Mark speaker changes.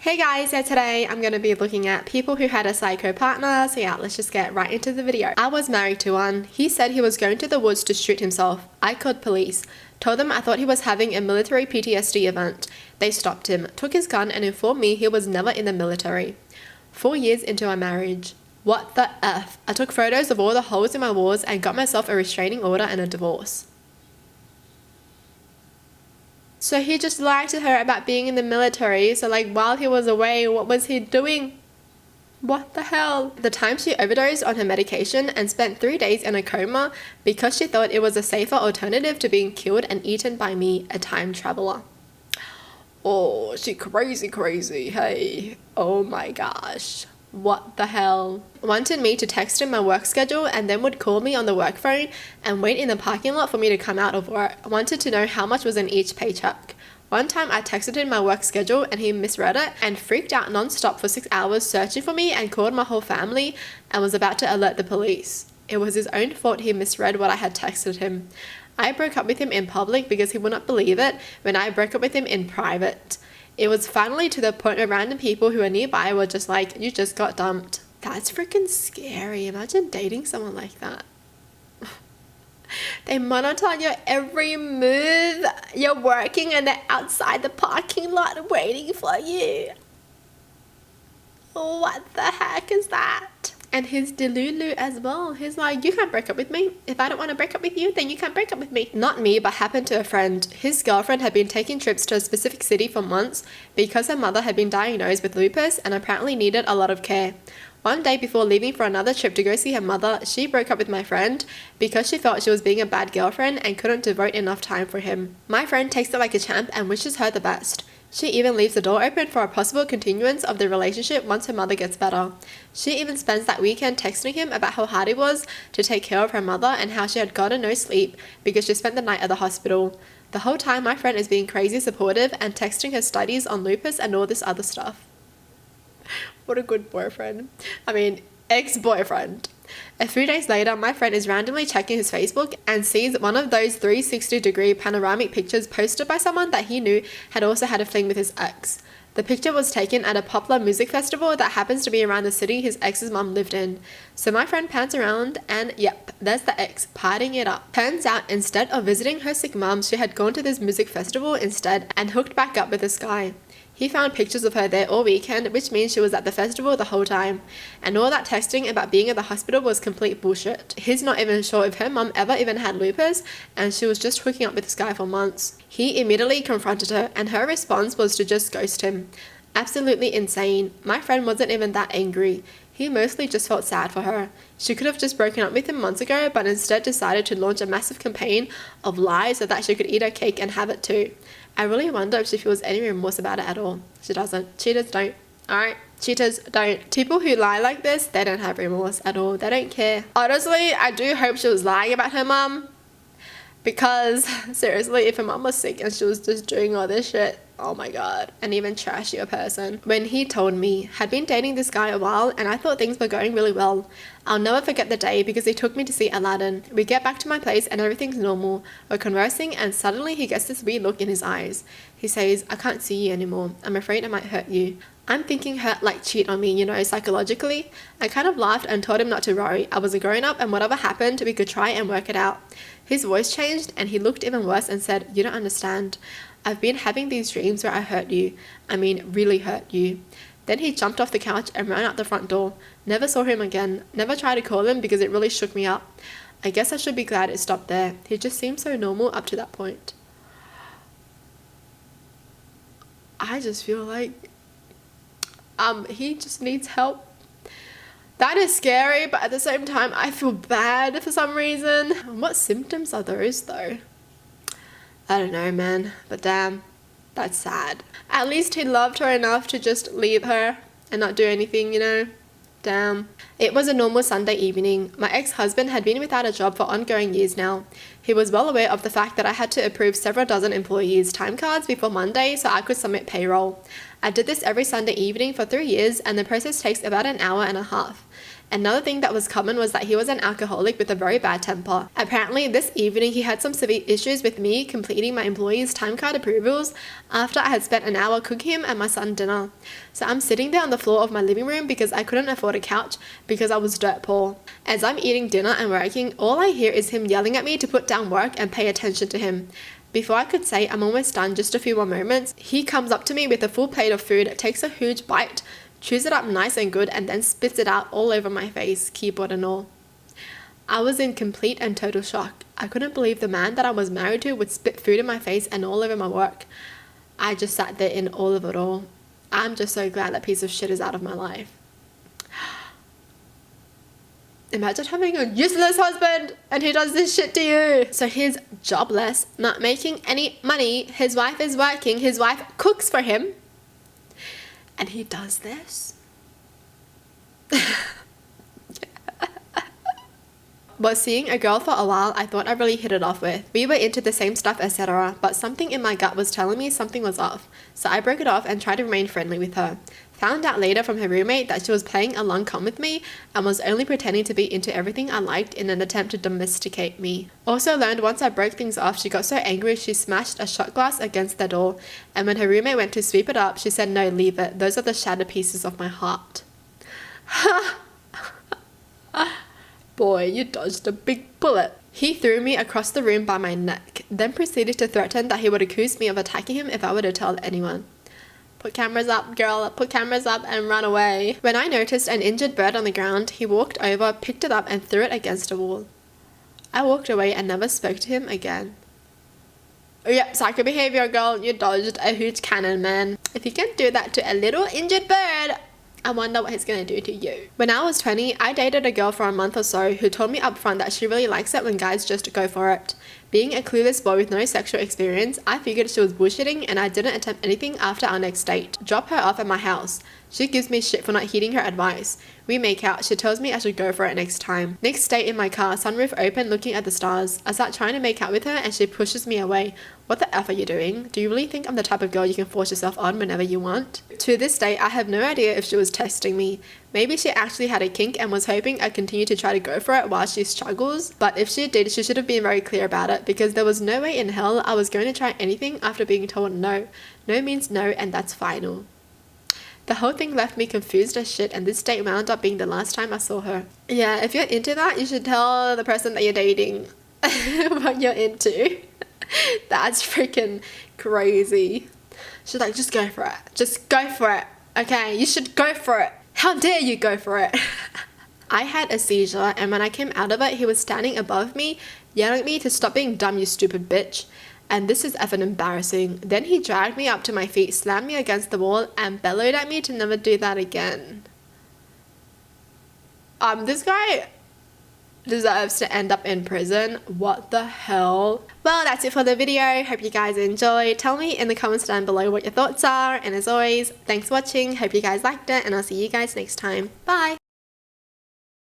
Speaker 1: Hey guys, so today I'm going to be looking at people who had a psycho partner. So yeah, let's just get right into the video. I was married to one. He said he was going to the woods to shoot himself. I called police. Told them I thought he was having a military PTSD event. They stopped him, took his gun and informed me he was never in the military. 4 years into our marriage. What the F? I took photos of all the holes in my walls and got myself a restraining order and a divorce. So he just lied to her about being in the military. So like while he was away, what was he doing? What the hell? The time she overdosed on her medication and spent 3 days in a coma because she thought it was a safer alternative to being killed and eaten by me, a time traveler. Oh, she crazy, hey. Oh my gosh. What the hell? Wanted me to text him my work schedule and then would call me on the work phone and wait in the parking lot for me to come out of work. Wanted to know how much was in each paycheck. One time I texted him my work schedule and he misread it and freaked out non-stop for 6 hours searching for me and called my whole family and was about to alert the police. It was his own fault he misread what I had texted him. I broke up with him in public because he would not believe it when I broke up with him in private. It was finally to the point where random people who were nearby were just like, you just got dumped. That's freaking scary. Imagine dating someone like that. They monitor your every move. You're working and they're outside the parking lot waiting for you. What the heck is that? And he's delulu as well. He's like, you can't break up with me. If I don't want to break up with you, then you can't break up with me. Not me, but happened to a friend. His girlfriend had been taking trips to a specific city for months because her mother had been diagnosed with lupus and apparently needed a lot of care. One day before leaving for another trip to go see her mother, she broke up with my friend because she felt she was being a bad girlfriend and couldn't devote enough time for him. My friend takes it like a champ and wishes her the best. She even leaves the door open for a possible continuance of the relationship once her mother gets better. She even spends that weekend texting him about how hard it was to take care of her mother and how she had gotten no sleep because she spent the night at the hospital. The whole time my friend is being crazy supportive and texting her studies on lupus and all this other stuff. What a good boyfriend. Ex-boyfriend. A few days later, my friend is randomly checking his Facebook and sees one of those 360-degree panoramic pictures posted by someone that he knew had also had a fling with his ex. The picture was taken at a popular music festival that happens to be around the city his ex's mum lived in. So my friend pans around and yep, there's the ex partying it up. Turns out instead of visiting her sick mum, she had gone to this music festival instead and hooked back up with this guy. He found pictures of her there all weekend, which means she was at the festival the whole time. And all that texting about being at the hospital was complete bullshit. He's not even sure if her mum ever even had lupus, and she was just hooking up with this guy for months. He immediately confronted her, and her response was to just ghost him. Absolutely insane. My friend wasn't even that angry. He mostly just felt sad for her. She could have just broken up with him months ago, but instead decided to launch a massive campaign of lies so that she could eat her cake and have it too. I really wonder if she feels any remorse about it at all. She doesn't. Cheaters don't. Alright? Cheaters don't. People who lie like this, they don't have remorse at all. They don't care. Honestly, I do hope she was lying about her mum. Because, seriously, if her mum was sick and she was just doing all this shit, oh my god, an even trashier person. When he told me, had been dating this guy a while and I thought things were going really well. I'll never forget the day because he took me to see Aladdin. We get back to my place and everything's normal. We're conversing and suddenly he gets this weird look in his eyes. He says, I can't see you anymore. I'm afraid I might hurt you. I'm thinking hurt like cheat on me, psychologically. I kind of laughed and told him not to worry. I was a grown-up and whatever happened, we could try and work it out. His voice changed and he looked even worse and said, you don't understand. I've been having these dreams where I hurt you. Really hurt you. Then he jumped off the couch and ran out the front door. Never saw him again. Never tried to call him because it really shook me up. I guess I should be glad it stopped there. He just seemed so normal up to that point. I just feel like he just needs help. That is scary, but at the same time, I feel bad for some reason. What symptoms are those though? I don't know, man, but damn, that's sad. At least he loved her enough to just leave her and not do anything, Damn. It was a normal Sunday evening. My ex-husband had been without a job for ongoing years now. He was well aware of the fact that I had to approve several dozen employees' time cards before Monday so I could submit payroll. I did this every Sunday evening for 3 years and the process takes about an hour and a half. Another thing that was common was that he was an alcoholic with a very bad temper. Apparently, this evening he had some severe issues with me completing my employees' time card approvals after I had spent an hour cooking him and my son dinner. So I'm sitting there on the floor of my living room because I couldn't afford a couch because I was dirt poor. As I'm eating dinner and working, all I hear is him yelling at me to put down work and pay attention to him. Before I could say I'm almost done, just a few more moments, he comes up to me with a full plate of food, takes a huge bite, chews it up nice and good, and then spits it out all over my face, keyboard and all. I was in complete and total shock. I couldn't believe the man that I was married to would spit food in my face and all over my work. I just sat there in all of it all. I'm just so glad that piece of shit is out of my life. Imagine having a useless husband and he does this shit to you. So he's jobless, not making any money. His wife is working. His wife cooks for him. And he does this? Was seeing a girl for a while I thought I really hit it off with. We were into the same stuff, etc. But something in my gut was telling me something was off. So I broke it off and tried to remain friendly with her. Found out later from her roommate that she was playing a long con with me and was only pretending to be into everything I liked in an attempt to domesticate me. Also learned once I broke things off, she got so angry she smashed a shot glass against the door, and when her roommate went to sweep it up, she said, "No, leave it. Those are the shattered pieces of my heart." Boy, you dodged a big bullet. He threw me across the room by my neck, then proceeded to threaten that he would accuse me of attacking him if I were to tell anyone. Put cameras up, girl, put cameras up and run away. When I noticed an injured bird on the ground, he walked over, picked it up and threw it against a wall. I walked away and never spoke to him again. Yep, psycho behavior, girl. You dodged a huge cannon, man. If you can do that to a little injured bird, I wonder what he's gonna do to you. When I was 20, I dated a girl for a month or so who told me upfront that she really likes it when guys just go for it. Being a clueless boy with no sexual experience, I figured she was bullshitting and I didn't attempt anything after our next date. Drop her off at my house. She gives me shit for not heeding her advice. We make out, she tells me I should go for it next time. Next day in my car, sunroof open, looking at the stars. I start trying to make out with her and she pushes me away. What the F are you doing? Do you really think I'm the type of girl you can force yourself on whenever you want? To this day, I have no idea if she was testing me. Maybe she actually had a kink and was hoping I'd continue to try to go for it while she struggles. But if she did, she should have been very clear about it, because there was no way in hell I was going to try anything after being told no. No means no, and that's final. The whole thing left me confused as shit, and this date wound up being the last time I saw her. Yeah, if you're into that, you should tell the person that you're dating what you're into. That's freaking crazy. She's like, just go for it. Just go for it. Okay, you should go for it. How dare you go for it? I had a seizure, and when I came out of it, he was standing above me, yelling at me to stop being dumb, you stupid bitch. And this is effing embarrassing. Then he dragged me up to my feet, slammed me against the wall, and bellowed at me to never do that again. This guy deserves to end up in prison. What the hell? Well, that's it for the video. Hope you guys enjoyed. Tell me in the comments down below what your thoughts are. And as always, thanks for watching. Hope you guys liked it, and I'll see you guys next time. Bye!